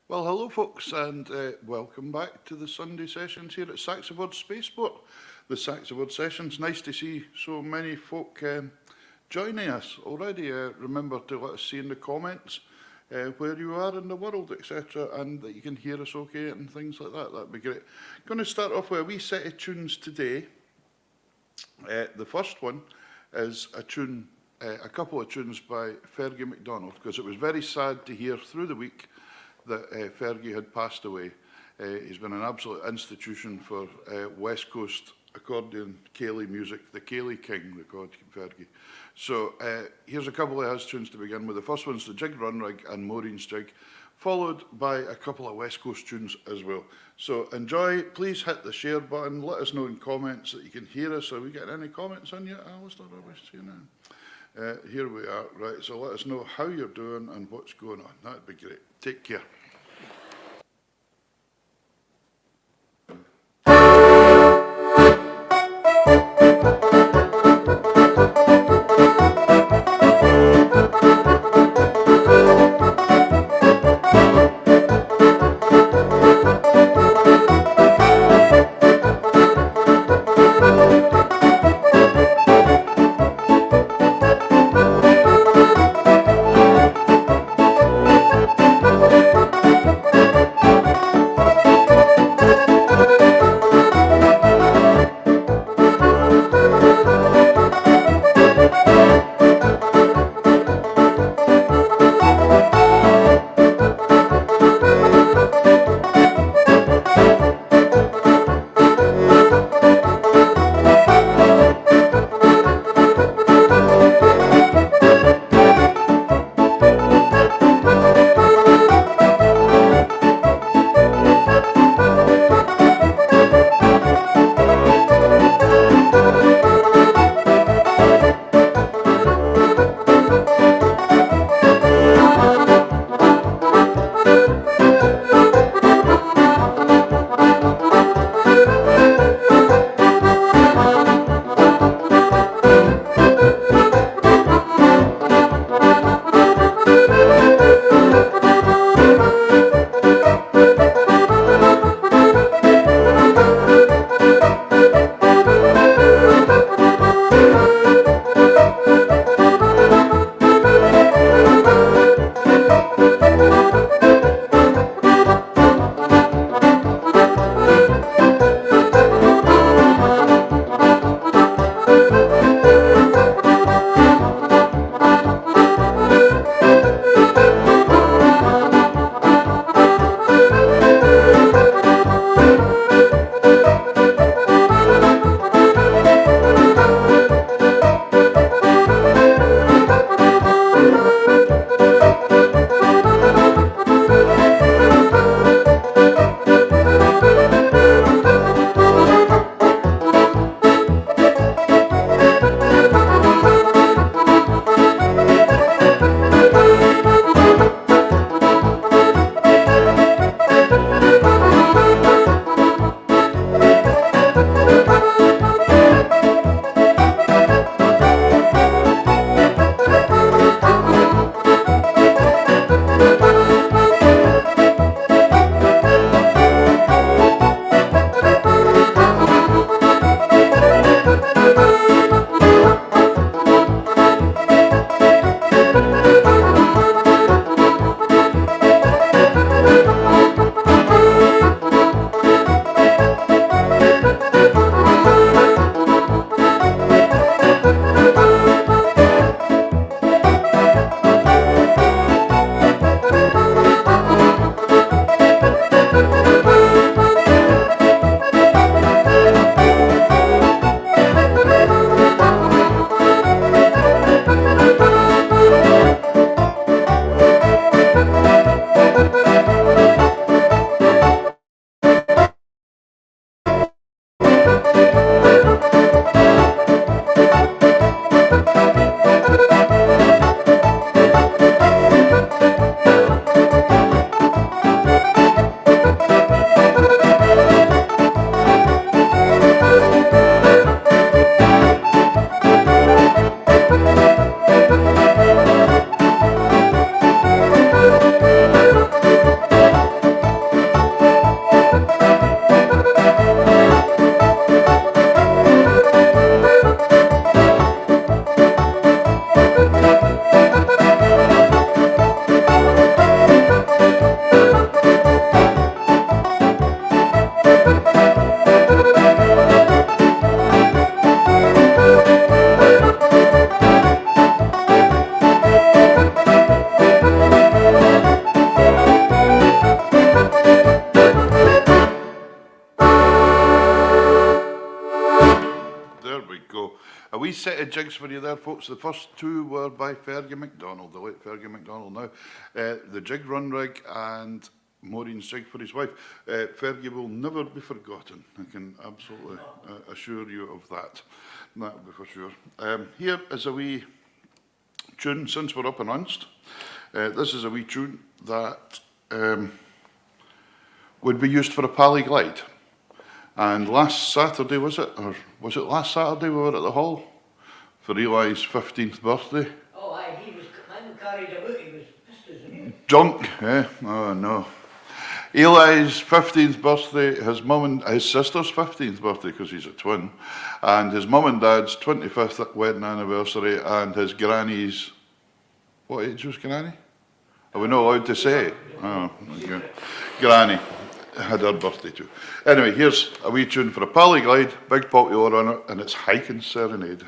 Well, hello folks, and welcome back to the Sunday sessions here at SaxaVord Spaceport, the SaxaVord Sessions. Nice to see so many folk joining us already. Remember to let us see in the comments where you are in the world, etc., and that you can hear us okay and things like that. That'd be great. I'm going to start off with a wee set of tunes today. The first one is a tune, a couple of tunes by Fergie MacDonald, because it was very sad to hear through the week that Fergie had passed away. He's been an absolute institution for West Coast accordion Ceilidh music, the Ceilidh King, they called Fergie. So here's a couple of his tunes to begin with. The first one's the Jig Run Rig and Maureen's Jig, followed by a couple of West Coast tunes as well. So enjoy, please hit the share button, let us know in comments that you can hear us. Are we getting any comments on yet, Alistair? Here we are, right, so let us know how you're doing and what's going on. That'd be great. Take care. set of jigs for you there, folks. The first two were by Fergie MacDonald, the late Fergie MacDonald now. The jig run rig and Maureen's jig for his wife. Fergie will never be forgotten. I can absolutely assure you of that. That will be for sure. Here is a wee tune, since we're up and announced. This is a wee tune that would be used for a Pally Glide. And last Saturday, was it? Or was it last Saturday we were at the hall for Eli's 15th birthday? Oh, aye, he was carried about, he was pissed, isn't he? Drunk, eh? Oh, no. Eli's 15th birthday, his sister's 15th birthday, because he's a twin, and his mum and dad's 25th wedding anniversary, and his granny's, what age was granny? Are we not allowed to say? Oh, okay. Granny had her birthday too. Anyway, here's a wee tune for a Pally Glide, big popular on it, and it's Hiking Serenade.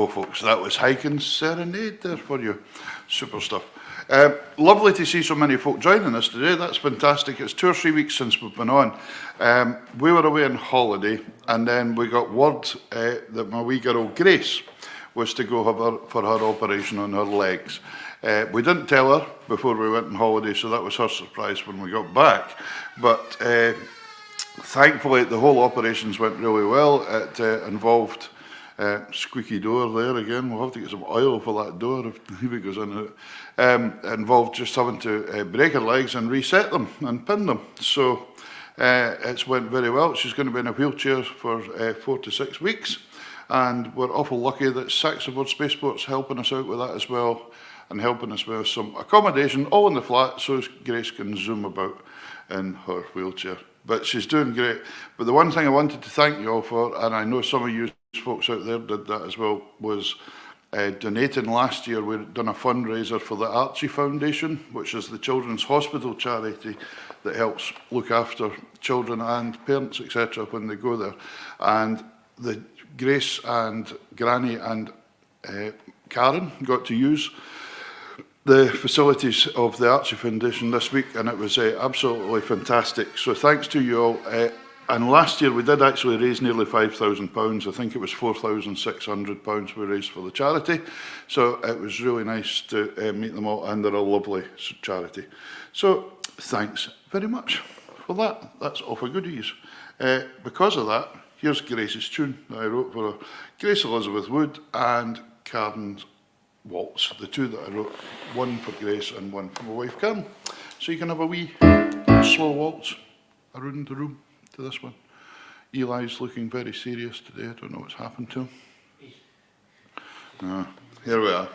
Folks, that was Hiking Serenade there for you. Super stuff. Lovely to see so many folk joining us today. That's fantastic. It's 2 or 3 weeks since we've been on. We were away on holiday, and then we got word that my wee girl Grace was to go for her operation on her legs. We didn't tell her before we went on holiday, so that was her surprise when we got back. But thankfully, the whole operations went really well. It involved squeaky door there again. We'll have to get some oil for that door if it goes in it. It involved just having to break her legs and reset them and pin them. So it's went very well. She's going to be in a wheelchair for 4 to 6 weeks. And we're awful lucky that SaxaVord Spaceport's helping us out with that as well, and helping us with some accommodation all in the flat so Grace can zoom about in her wheelchair. But she's doing great. But the one thing I wanted to thank you all for, and I know some of you folks out there did that as well, was donating. Last year we'd done a fundraiser for the Archie Foundation, which is the Children's Hospital charity that helps look after children and parents, etc., when they go there. And Grace and Granny and Karen got to use the facilities of the Archie Foundation this week, and it was absolutely fantastic. So thanks to you all. And last year we did actually raise nearly £5,000. I think it was £4,600 we raised for the charity. So it was really nice to meet them all, and they're a lovely charity. So thanks very much for that. That's all for goodies. Because of that, here's Grace's tune that I wrote for her. Grace Elizabeth Wood and Karen's waltz, the two that I wrote, one for Grace and one for my wife Karen. So you can have a wee slow waltz around the room to this one. Eli's looking very serious today. I don't know what's happened to him. Here we are.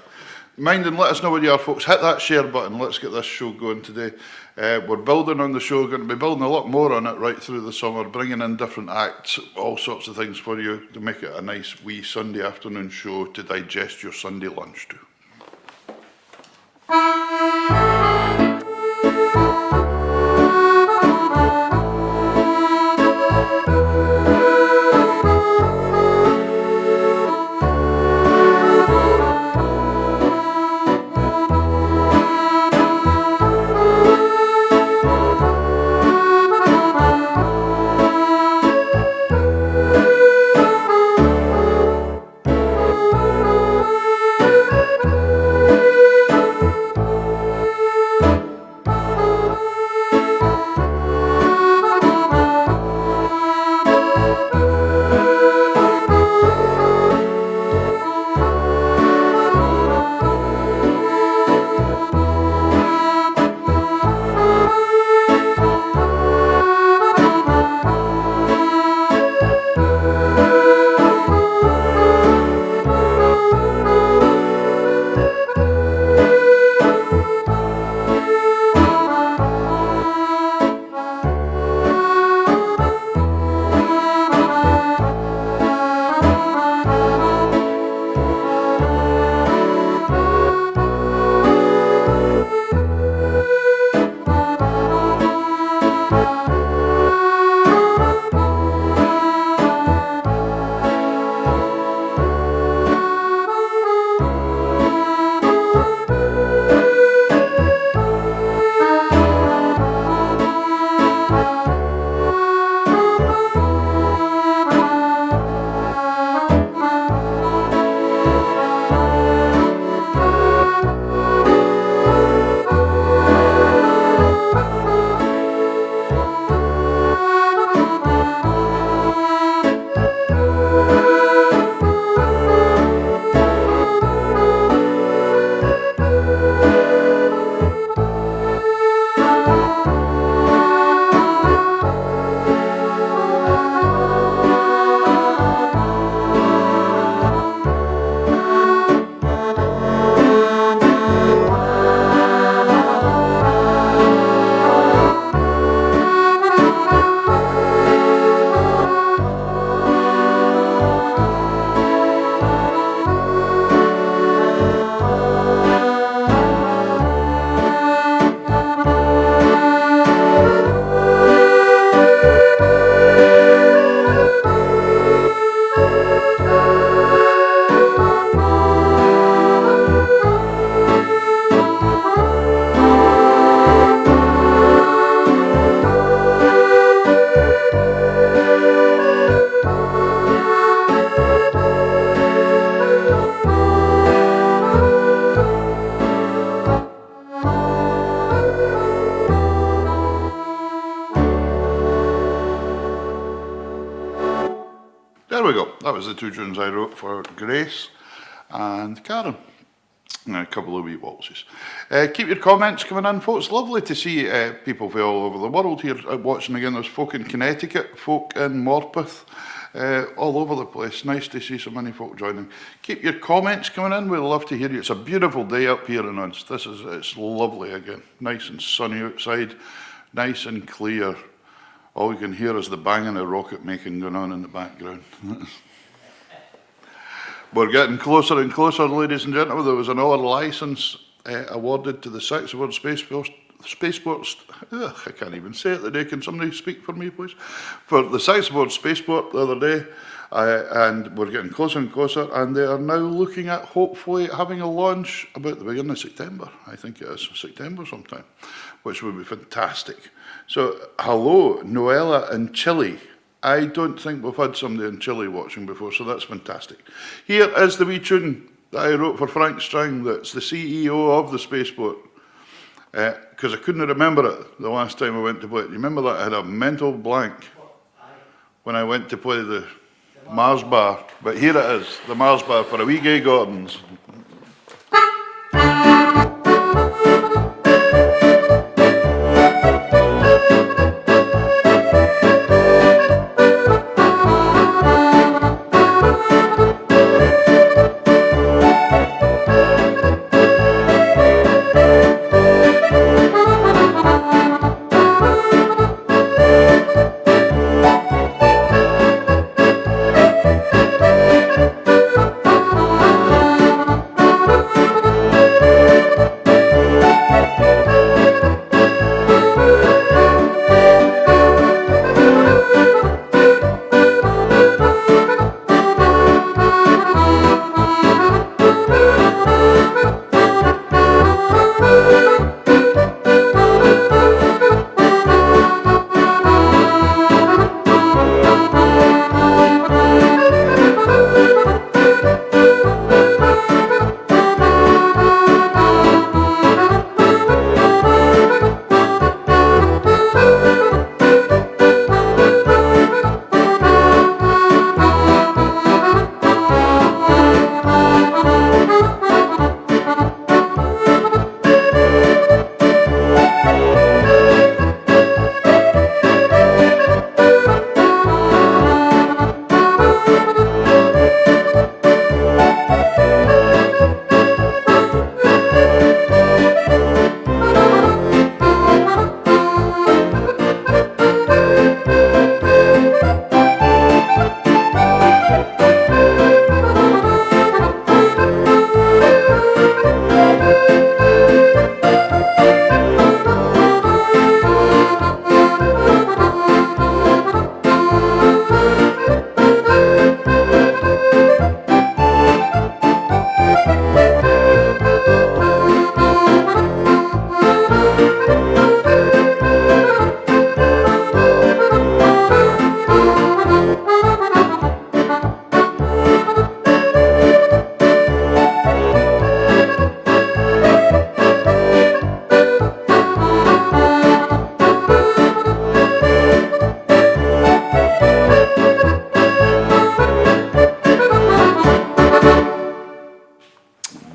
Mind and let us know where you are, folks. Hit that share button. Let's get this show going today. We're building on the show. We're going to be building a lot more on it right through the summer, bringing in different acts, all sorts of things for you to make it a nice wee Sunday afternoon show to digest your Sunday lunch to. There we go. That was the two tunes I wrote for Grace and Karen. And a couple of wee waltzes. Keep your comments coming in, folks. Lovely to see people from all over the world here watching again. There's folk in Connecticut, folk in Morpeth, all over the place. Nice to see so many folk joining. Keep your comments coming in. We'd love to hear you. It's a beautiful day up here in Uns. It's lovely again. Nice and sunny outside. Nice and clear. All you can hear is the banging of rocket making going on in the background. We're getting closer and closer, ladies and gentlemen. There was another licence awarded to the SaxaVord Spaceport. I can't even say it today. Can somebody speak for me, please? For the SaxaVord Spaceport the other day, and we're getting closer and closer, and they are now looking at hopefully having a launch about the beginning of September. I think it is September sometime, which would be fantastic. So, hello, Noella in Chile. I don't think we've had somebody in Chile watching before, so that's fantastic. Here is the wee tune that I wrote for Frank Strang, that's the CEO of the spaceport, because I couldn't remember it the last time I went to play it. You remember that? I had a mental blank when I went to play the Mars Bar, but here it is, the Mars Bar for a wee Gay Gordons.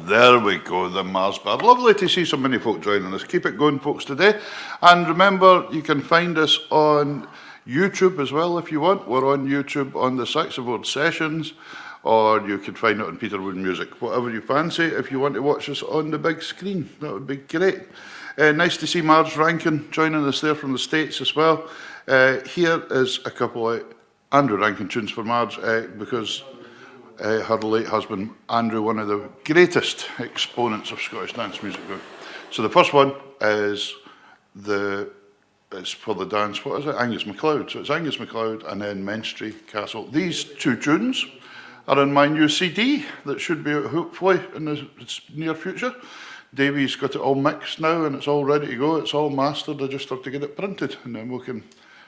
There we go, the Mars Bar. Lovely to see so many folk joining us. Keep it going, folks, today. And remember, you can find us on YouTube as well if you want. We're on YouTube on the SaxaVord Sessions, or you can find it on Peterwood Music. Whatever you fancy, if you want to watch us on the big screen, that would be great. Nice to see Marge Rankin joining us there from the States as well. Here is a couple of Andrew Rankin tunes for Marge, because her late husband, Andrew, one of the greatest exponents of Scottish dance music. So the first one is for the dance, what is it? Angus MacLeod. So it's Angus MacLeod and then Menstrie Castle. These two tunes are in my new CD that should be out hopefully in the near future. Davey's got it all mixed now and it's all ready to go. It's all mastered. I just have to get it printed and then we can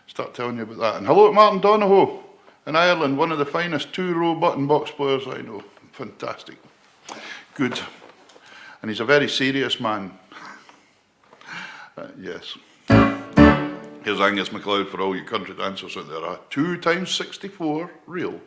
start telling you about that. And hello to Martin Donohoe in Ireland, one of the finest two-row button box players I know. Fantastic. Good. And he's a very serious man. Yes. Here's Angus MacLeod for all you country dancers out there. 2 times 64 real.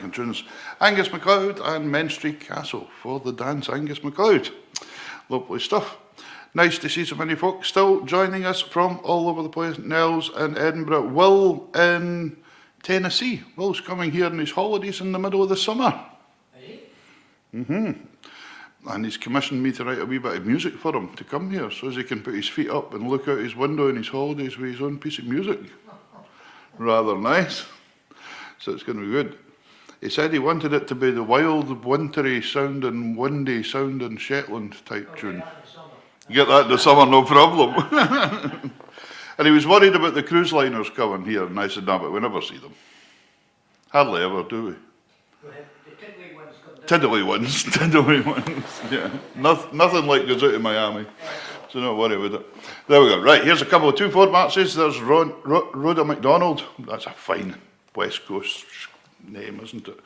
backing tunes. Angus MacLeod and Menstrie Castle for the dance, Angus MacLeod. Lovely stuff. Nice to see so many folks still joining us from all over the place. Nels in Edinburgh. Will in Tennessee. Will's coming here on his holidays in the middle of the summer. Is he? And he's commissioned me to write a wee bit of music for him to come here so as he can put his feet up and look out his window on his holidays with his own piece of music. Rather nice. So it's going to be good. He said he wanted it to be the wild, wintry sounding, windy sounding Shetland type tune. Get that in the summer, no problem. And he was worried about the cruise liners coming here, and I said, no, but we never see them. Hardly ever, do we? The tiddly ones come down. Tiddly ones, yeah. Nothing like goes out of Miami, so don't worry about it. There we go. Right, here's a couple of 2/4 matches. There's Rhoda McDonald. That's a fine West Coast name, isn't it?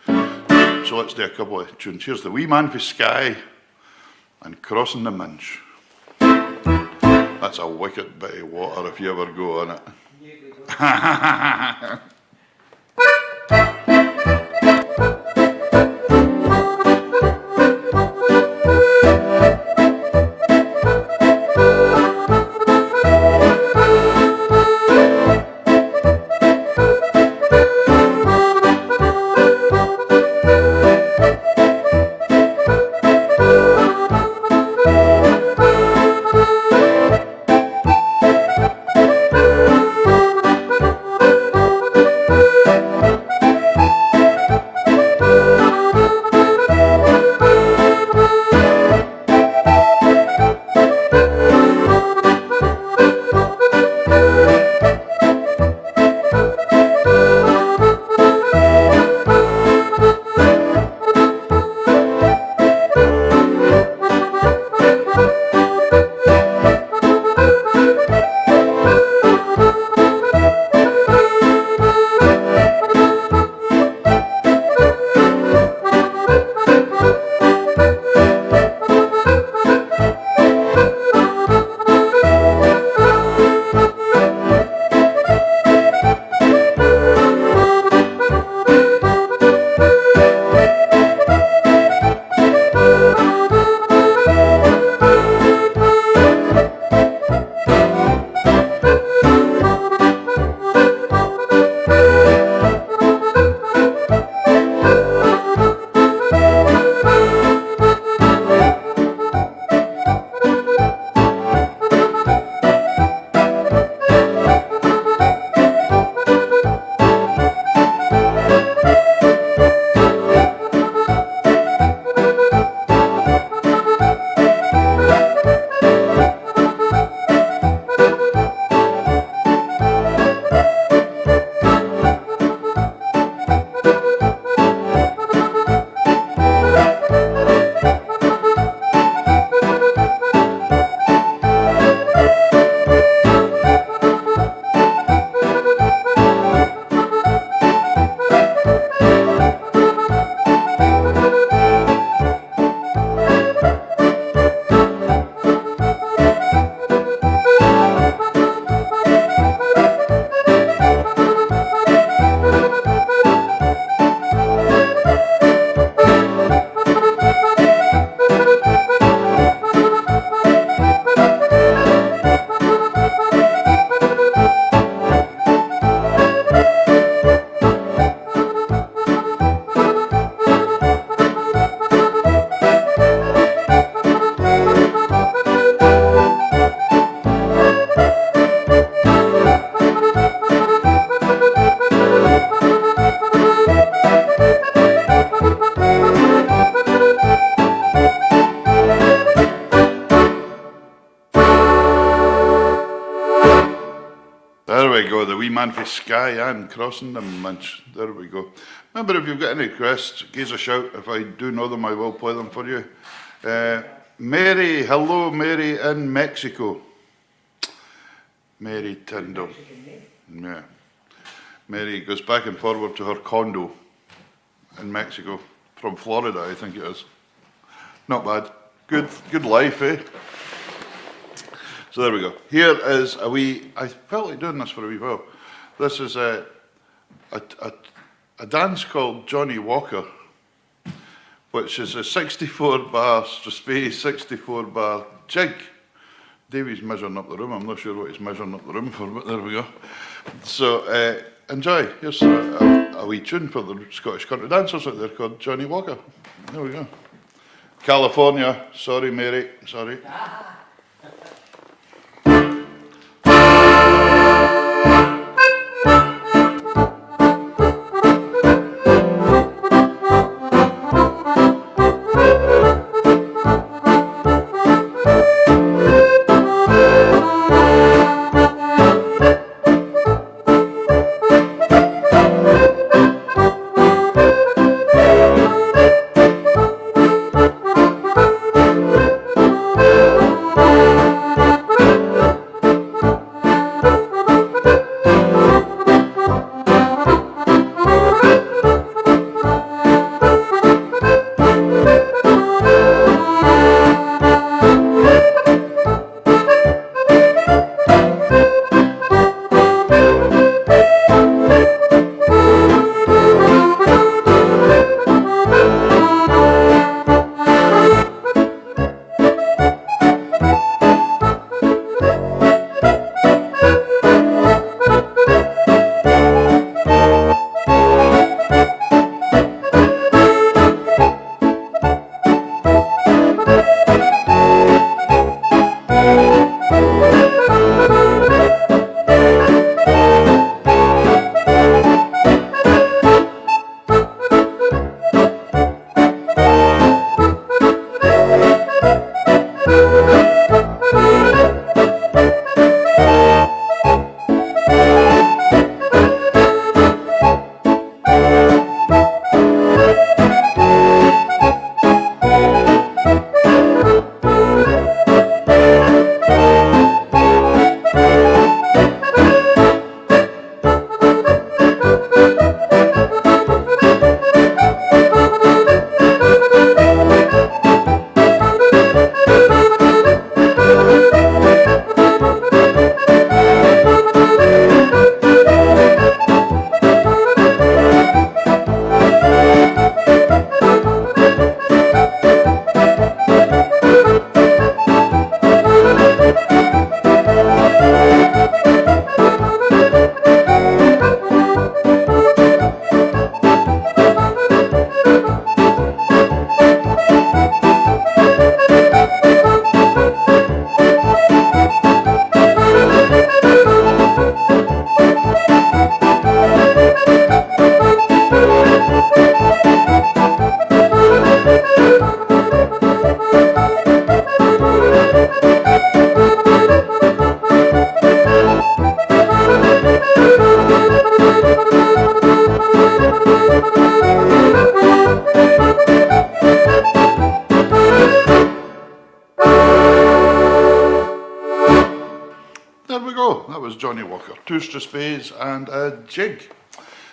So let's do a couple of tunes. Here's the Wee Man for Skye and Crossing the Minch. That's a wicked bit of water if you ever go on it. There we go, the Wee Man for Skye and Crossing the Minch. There we go. Remember, if you've got any requests, give us a shout. If I do know them, I will play them for you. Mary, hello, Mary in Mexico. Mary Tyndall. Yeah. Mary goes back and forward to her condo in Mexico. From Florida, I think it is. Not bad. Good life, eh? So there we go. Here is a wee, I felt like doing this for a wee while. This is a a dance called Johnny Walker, which is a 64 bar space, 64 bar jig. Davey's measuring up the room. I'm not sure what he's measuring up the room for, but there we go. So enjoy. Here's a wee tune for the Scottish country dancers out there called Johnny Walker. There we go. California. Sorry, Mary. Sorry. There we go, that was Johnny Walker. Two spades and a jig.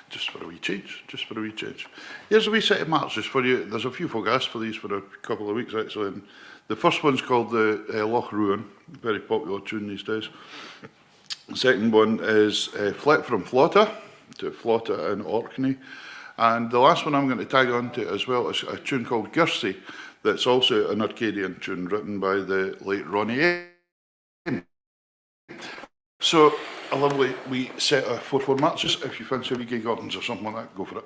Just for a wee change, just for a wee change. Here's a wee set of marches for you. There's a few folk asked for these for a couple of weeks actually. And the first one's called the Loch Ruin, very popular tune these days. The second one is Flet from Flotta, to Flotta in Orkney. And the last one I'm going to tag on to as well is a tune called Girsey, that's also an Arcadian tune written by the late Ronnie A. So, a lovely wee set of 4/4 marches. If you fancy a wee gig Gordons or something like that, go for it.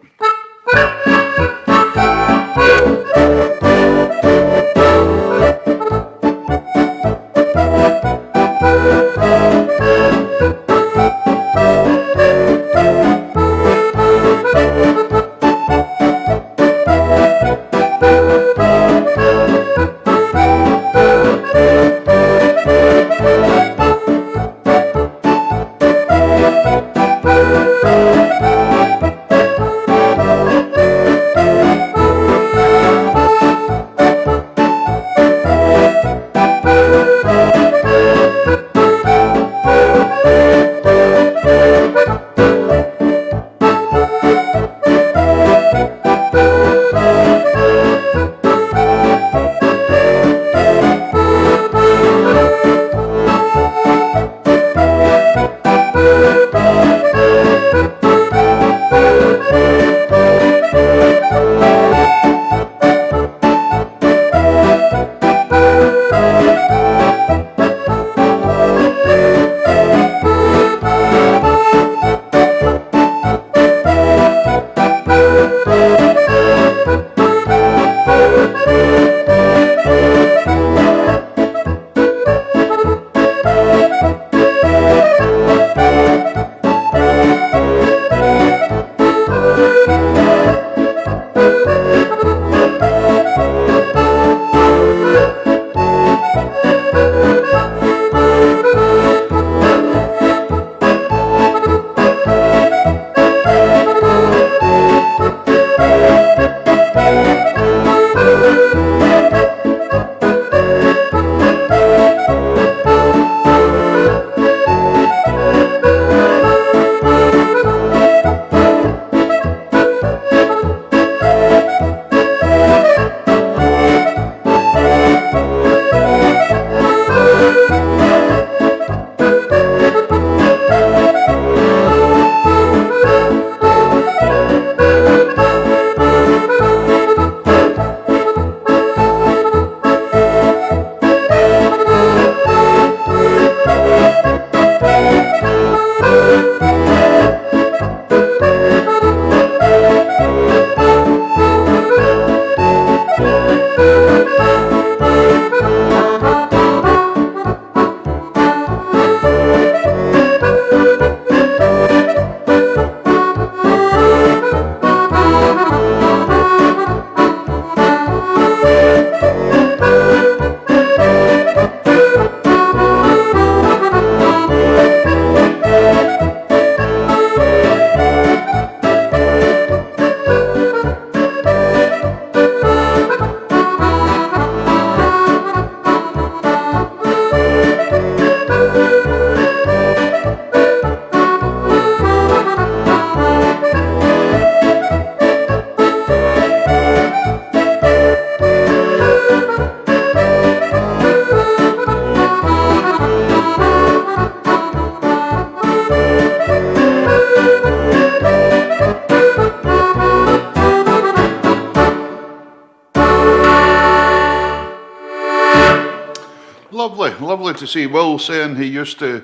lovely to see. Will saying he used to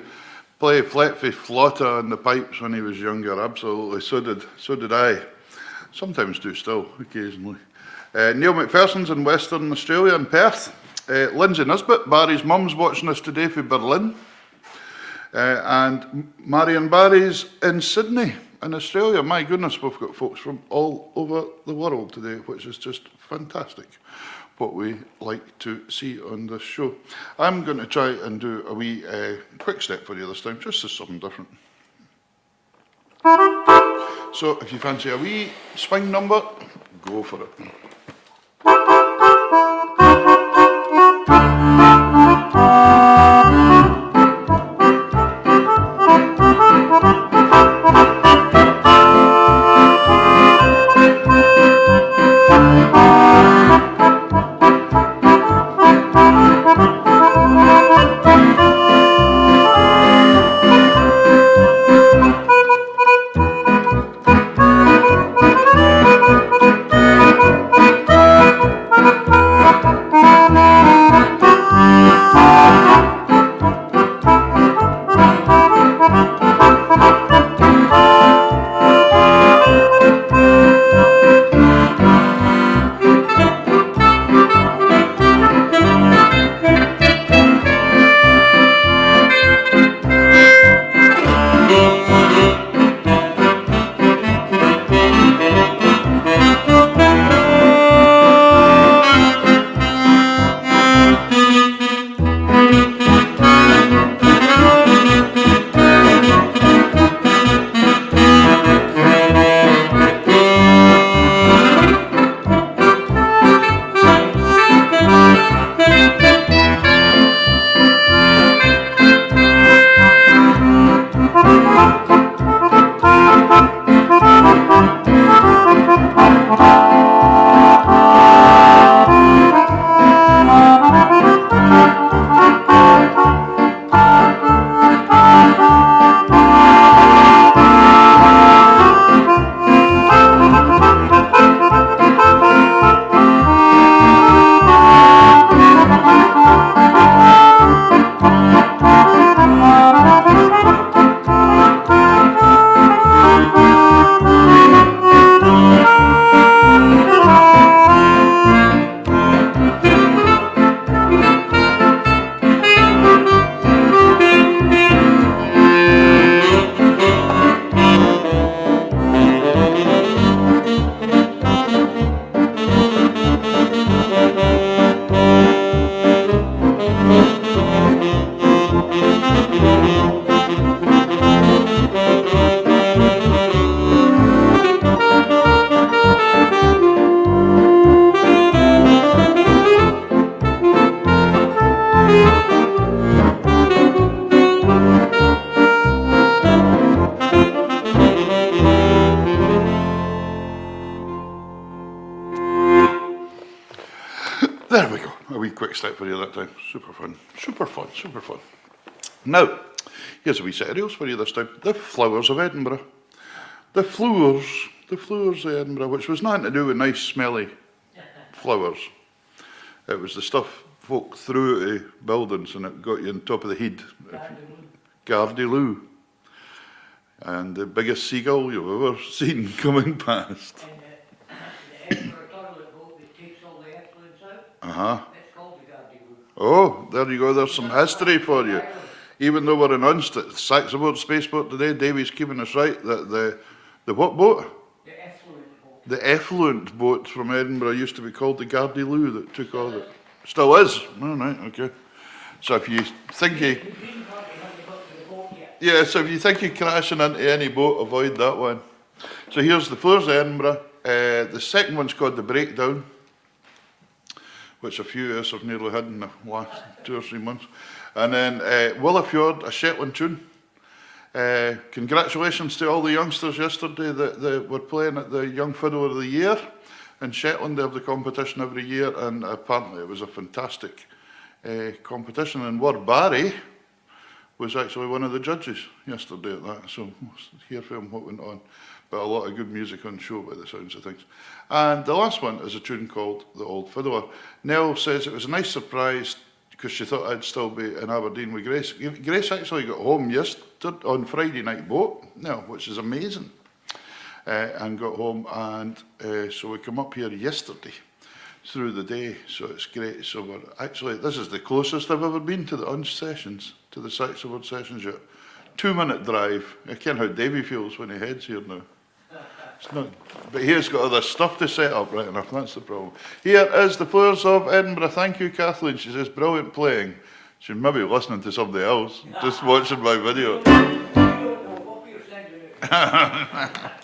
play Fletfy Flotta on the pipes when he was younger. Absolutely, so did I. Sometimes do still, occasionally. Neil McPherson's in Western Australia in Perth. Lindsay Nisbet, Barry's mum's watching us today from Berlin. And Marion Barry's in Sydney in Australia. My goodness, we've got folks from all over the world today, which is just fantastic. What we like to see on this show. I'm going to try and do a wee quick step for you this time, just as something different. So if you fancy a wee swing number, go for it. There we go, a wee quick step for you that time. Super fun. Now, here's a wee set of reels for you this time. The Flowers of Edinburgh. The Flowers of Edinburgh, which was nothing to do with nice smelly flowers. It was the stuff folk threw at buildings and it got you on top of the head. Gardyloo. And the biggest seagull you've ever seen coming past. And the Edinburgh toilet boat that takes all the effluents out, Uh-huh. it's called the Gardyloo. Oh, there you go, there's some history for you. Even though we're announced at SaxaVord Spaceport today, Davey's keeping us right, that the what boat? The effluent boat. The effluent boat from Edinburgh used to be called the Gardyloo that took all the... Still is? All right, okay. So if you think you... The green party hasn't got to the boat yet. Yeah, so if you think you're crashing into any boat, avoid that one. So here's the Flowers of Edinburgh. The second one's called The Breakdown, which a few of us have nearly had in the last 2 or 3 months. And then Willowfjord, a Shetland tune. Congratulations to all the youngsters yesterday that were playing at the Young Fiddler of the Year in Shetland. They have the competition every year, and apparently it was a fantastic competition. And Ward Barry was actually one of the judges yesterday at that, so we'll hear from him what went on. But a lot of good music on show by the sounds of things. And the last one is a tune called The Old Fiddler. Nell says it was a nice surprise because she thought I'd still be in Aberdeen with Grace. Grace actually got home yesterday on Friday night boat, which is amazing, and got home, and so we come up here yesterday through the day, so it's great. So we're actually, this is the closest I've ever been to the UNS sessions, to the SaxaVord Sessions yet. 2-minute drive. I ken how Davy feels when he heads here now. It's not, but here's got other stuff to set up, right enough, that's the problem. Here is the Players of Edinburgh. Thank you, Kathleen. She says, brilliant playing. She's maybe listening to somebody else, just watching my video. You don't know what you're sending it.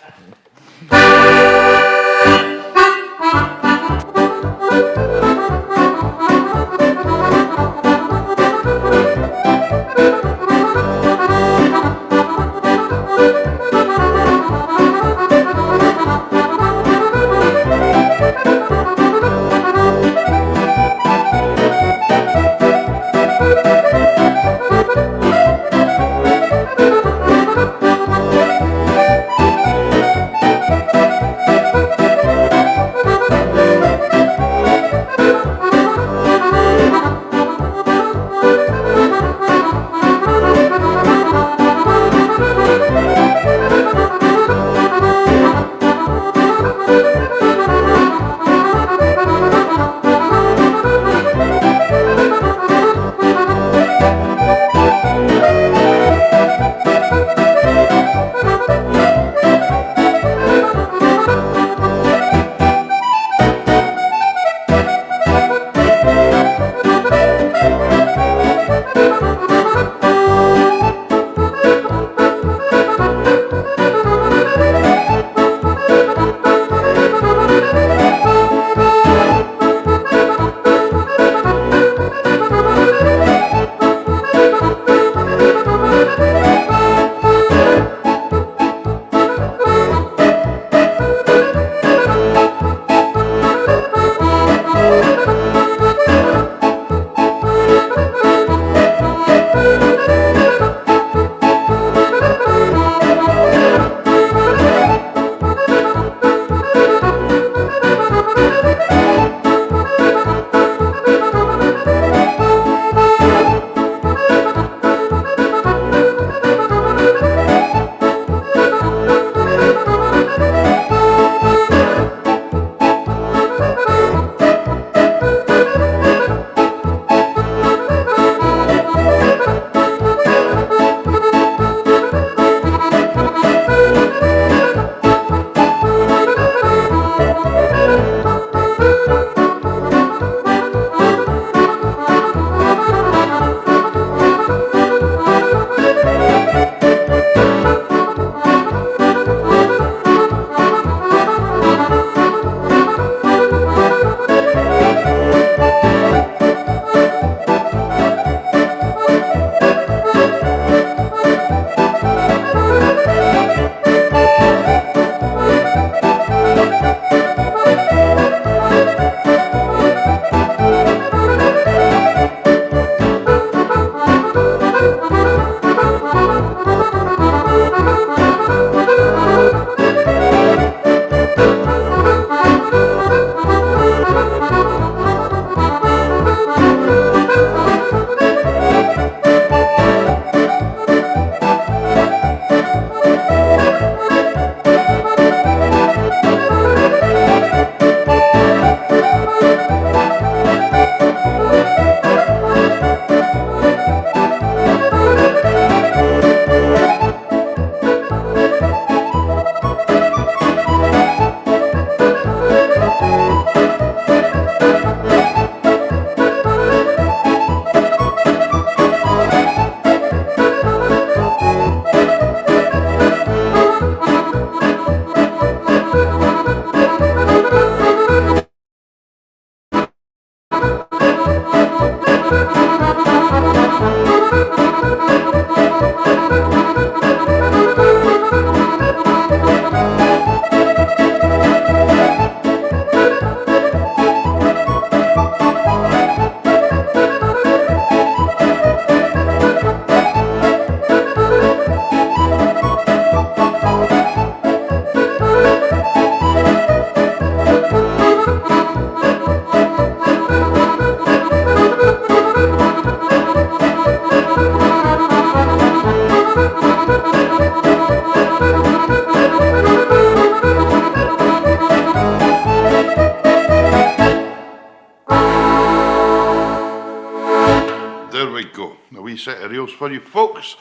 we go. A wee set of reels for you folks.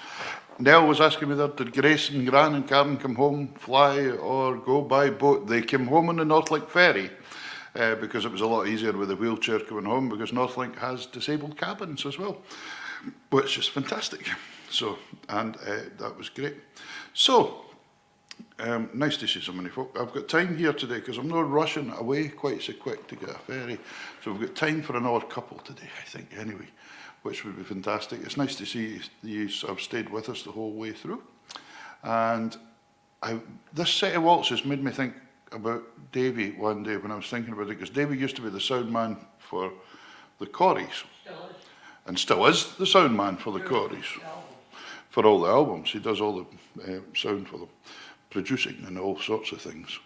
Nell was asking me there, did Grace and Gran and Karen come home, fly or go by boat? They came home on the Northlink ferry because it was a lot easier with the wheelchair coming home, because Northlink has disabled cabins as well, which is fantastic. So, and that was great. So, nice to see so many folk. I've got time here today because I'm not rushing away quite so quick to get a ferry. So we've got time for another couple today, I think, anyway, which would be fantastic. It's nice to see you have stayed with us the whole way through. And this set of waltzes made me think about Davy one day when I was thinking about it, because Davy used to be the sound man for the Corries. Still is. And still is the sound man for the Corries. For all the albums. He does all the sound for them, producing and all sorts of things.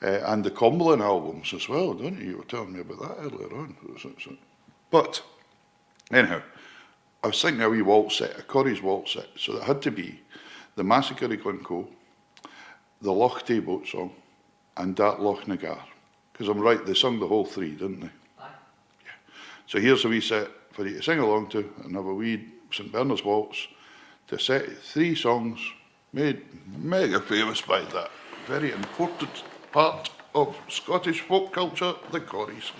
And the Cumberland albums as well, don't you? You were telling me about that earlier on. But, anyhow, I was thinking a wee waltz set, a Corrie's waltz set. So it had to be the Massacre of Glencoe, the Loch Tay Boat Song, and Dat Loch Nagar. Because I'm right, they sung the whole three, didn't they? Aye. Yeah. So here's a wee set for you to sing along to, and have a wee St Bernard's waltz to set 3 songs made mega famous by that very important part of Scottish folk culture, the Corries.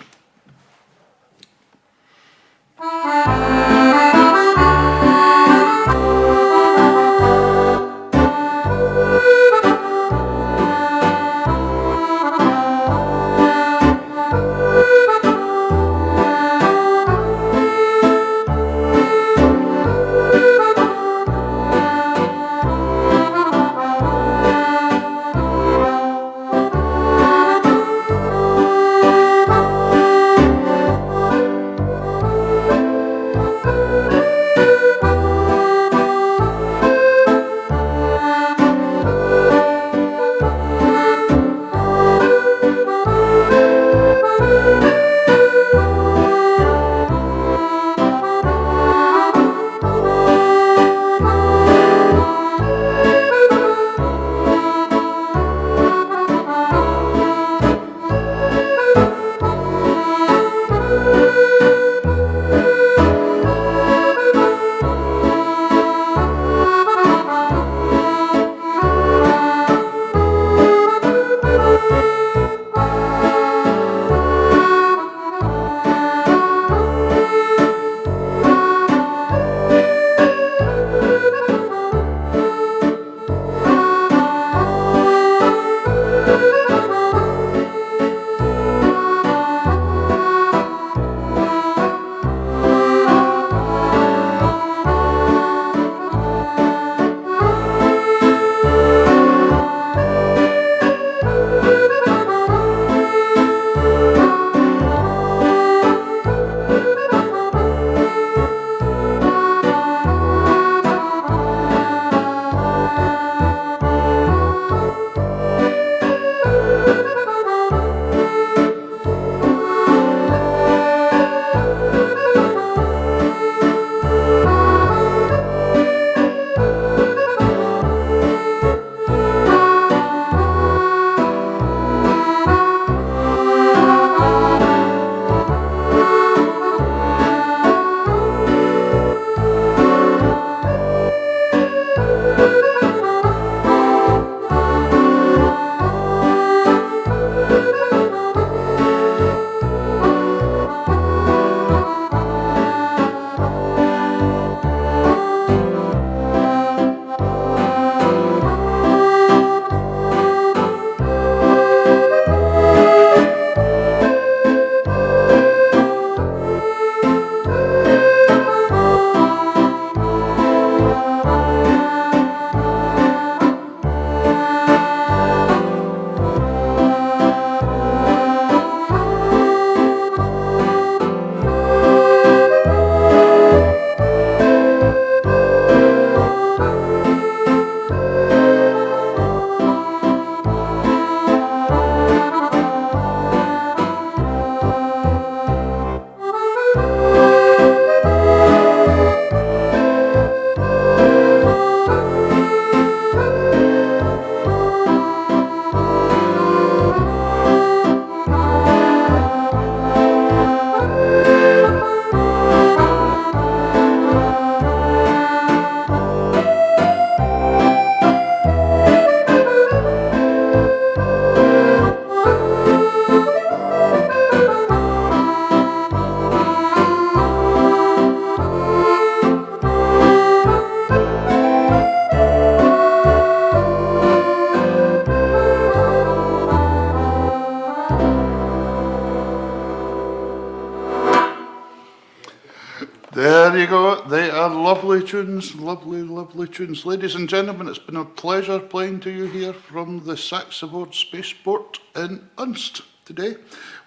There you go. They are lovely tunes, lovely, lovely tunes. Ladies and gentlemen, it's been a pleasure playing to you here from the SaxaVord Spaceport in Unst today.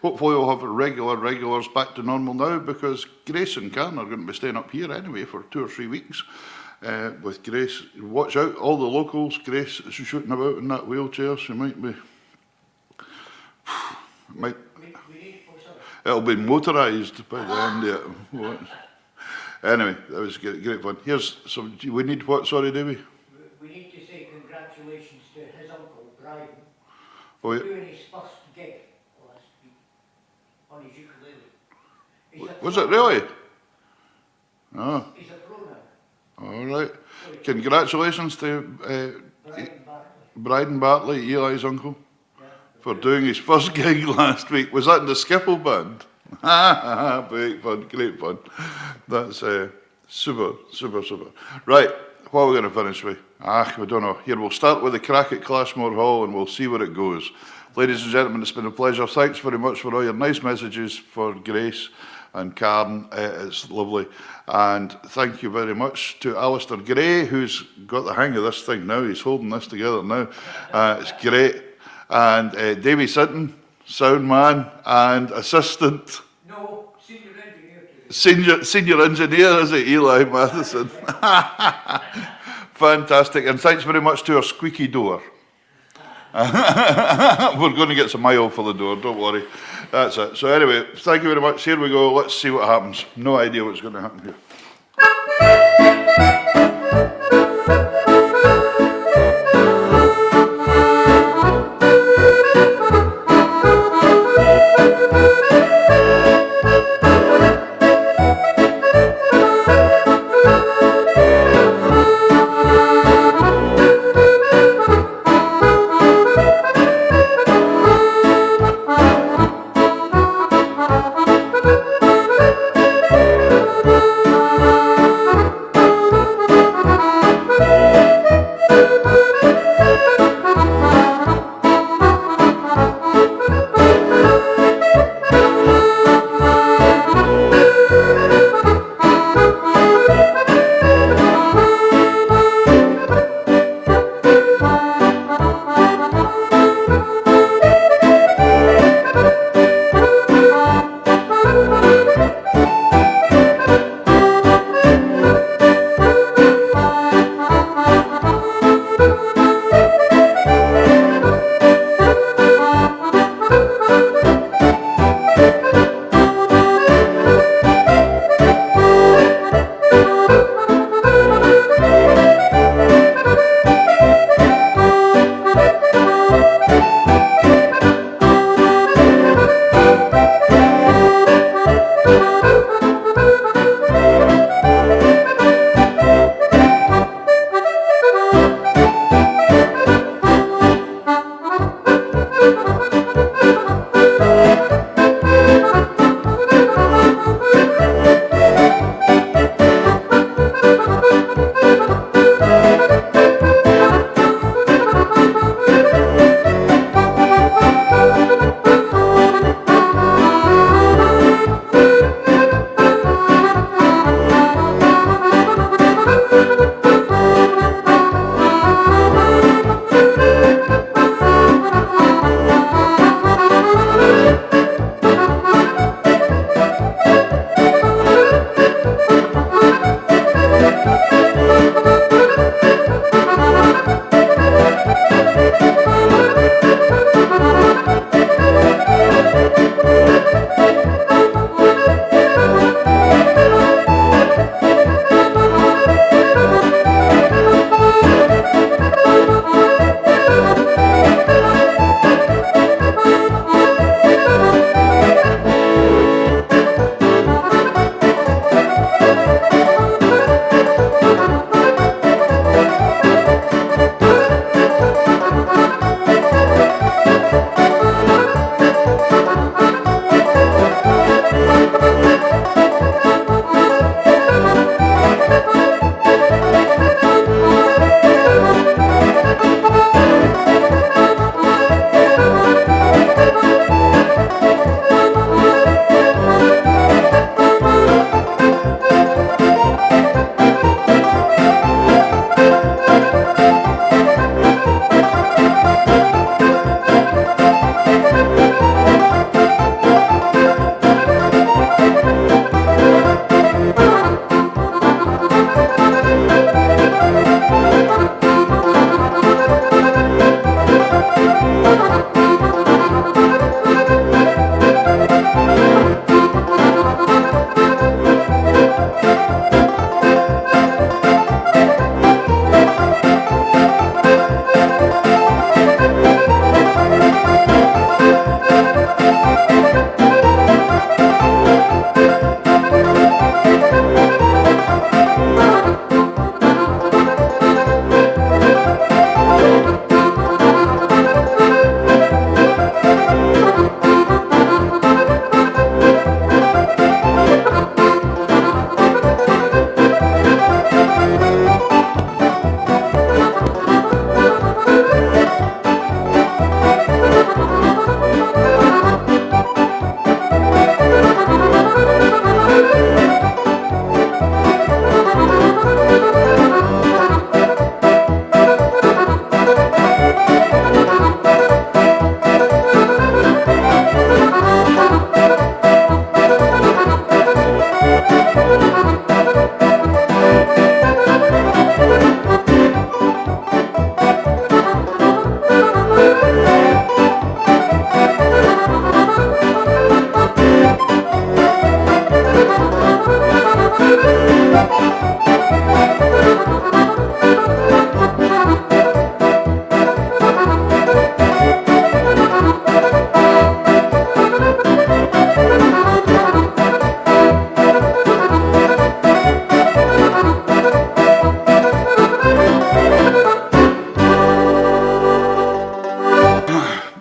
Hopefully we'll have regulars back to normal now, because Grace and Karen are going to be staying up here anyway for 2 or 3 weeks. With Grace, watch out, all the locals. Grace is shooting about in that wheelchair. She might be... It'll be motorised by the end of it. Anyway, that was great fun. Here's some. We need what? Sorry, Davy. We need to say congratulations to his uncle Brian Oh, yeah. for doing his first gig last week on his ukulele. Was it really? Oh, He's a pro now. all right. Congratulations to Brian Bartley. Brian Bartley, Eli's uncle, Yeah. for doing his first gig last week. Was that in the Skiffle Band? Great fun, great fun. That's super. Right, what are we going to finish with? We don't know. Here, we'll start with the crack at Clashmore Hall and we'll see where it goes. Ladies and gentlemen, it's been a pleasure. Thanks very much for all your nice messages for Grace and Karen. It's lovely. And thank you very much to Alistair Gray, who's got the hang of this thing now. He's holding this together now. It's great. And Davy Sinton, sound man and assistant. No, senior engineer today. Senior engineer, is it, Eli Matheson? Fantastic. And thanks very much to our squeaky door. We're going to get some oil for the door, don't worry. That's it. So anyway, thank you very much. Here we go. Let's see what happens. No idea what's going to happen here.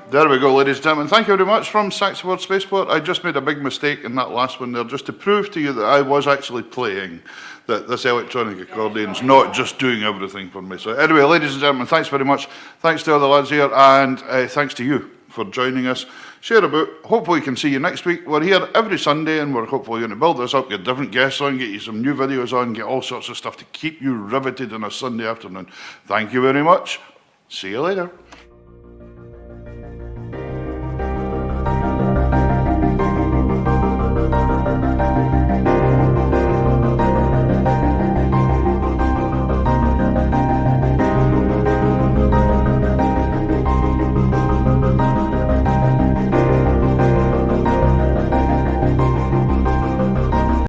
There we go, ladies and gentlemen. Thank you very much from SaxaVord Spaceport. I just made a big mistake in that last one there, just to prove to you that I was actually playing, that this electronic accordion's not just doing everything for me. So anyway, ladies and gentlemen, thanks very much. Thanks to all the lads here, and thanks to you for joining us. Share about. Hopefully we can see you next week. We're here every Sunday, and we're hopefully going to build this up, get different guests on, get you some new videos on, get all sorts of stuff to keep you riveted on a Sunday afternoon. Thank you very much. See you later.